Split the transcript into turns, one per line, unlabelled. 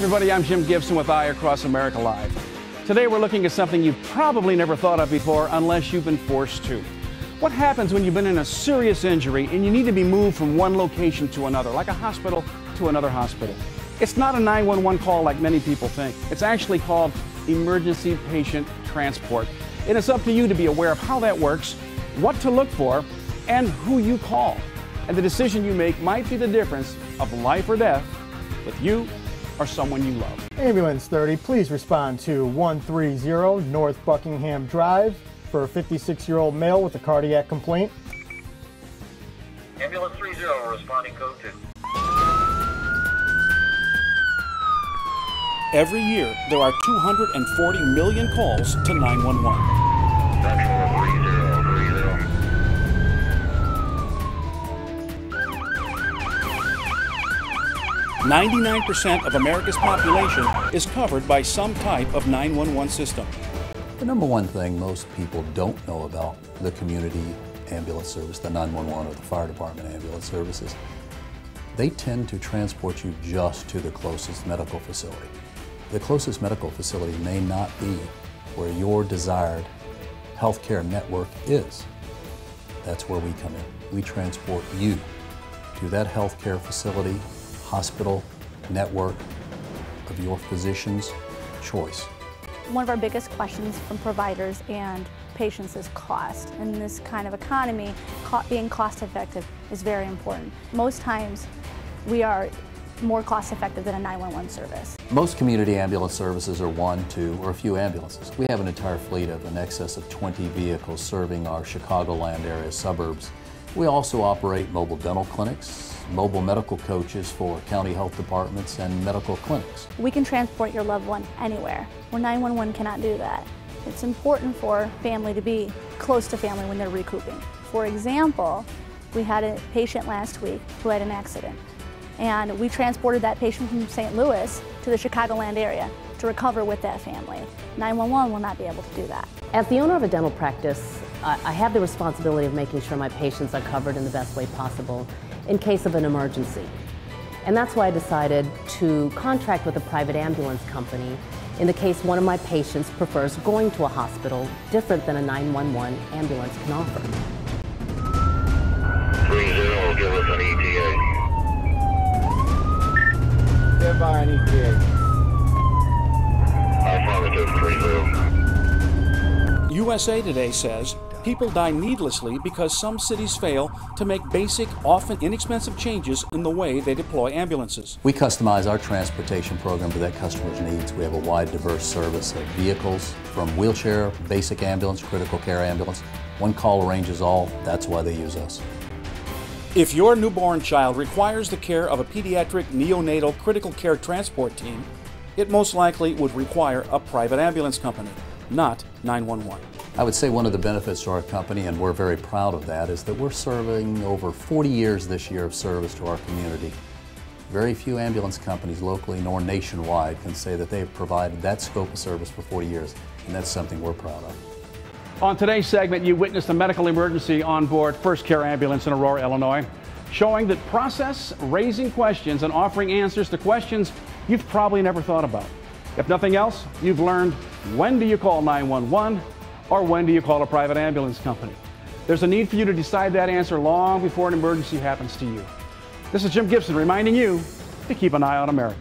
everybody, I'm Jim Gibson with Eye Across America Live. Today we're looking at something you've probably never thought of before unless you've been forced to. What happens when you've been in a serious injury and you need to be moved from one location to another, like a hospital to another hospital? It's not a 911 call like many people think. It's actually called emergency patient transport. And it's up to you to be aware of how that works, what to look for, and who you call. And the decision you make might be the difference of life or death with you or someone you love.
Ambulance 30, please respond to 130 North Buckingham Drive for a 56-year-old male with a cardiac complaint.
Ambulance 30, responding code 2.
Every year, there are 240 million calls to 911.
Central 3030.
99% of America's population is covered by some type of 911 system.
The number one thing most people don't know about the community ambulance service, the 911 or the fire department ambulance services, they tend to transport you just to the closest medical facility. The closest medical facility may not be where your desired healthcare network is. That's where we come in. We transport you to that healthcare facility, hospital, network of your physician's choice.
One of our biggest questions from providers and patients is cost. In this kind of economy, being cost effective is very important. Most times we are more cost effective than a 911 service.
Most community ambulance services are one, two, or a few ambulances. We have an entire fleet of in excess of 20 vehicles serving our Chicagoland area suburbs. We also operate mobile dental clinics, mobile medical coaches for county health departments and medical clinics.
We can transport your loved one anywhere, where 911 cannot do that. It's important for family to be close to family when they're recouping. For example, we had a patient last week who had an accident, and we transported that patient from St. Louis to the Chicagoland area to recover with that family. 911 will not be able to do that.
As the owner of a dental practice, I have the responsibility of making sure my patients are covered in the best way possible in case of an emergency. And that's why I decided to contract with a private ambulance company in the case one of my patients prefers going to a hospital different than a 911 ambulance can offer.
30, give us an ETA.
Stand by an ETA.
Affirmative 30.
USA Today says people die needlessly because some cities fail to make basic, often inexpensive changes in the way they deploy ambulances.
We customize our transportation program to that customer's needs. We have a wide, diverse service of vehicles from wheelchair, basic ambulance, critical care ambulance. One call arranges all. That's why they use us.
If your newborn child requires the care of a pediatric neonatal critical care transport team, it most likely would require a private ambulance company, not 911.
I would say one of the benefits to our company, and we're very proud of that, is that we're serving over 40 years this year of service to our community. Very few ambulance companies locally nor nationwide can say that they've provided that scope of service for 40 years, and that's something we're proud of.
On today's segment, you witnessed a medical emergency on board First Care Ambulance in Aurora, Illinois, showing that process, raising questions, and offering answers to questions you've probably never thought about. If nothing else, you've learned when do you call 911 or when do you call a private ambulance company. There's a need for you to decide that answer long before an emergency happens to you. This is Jim Gibson reminding you to keep an eye on America.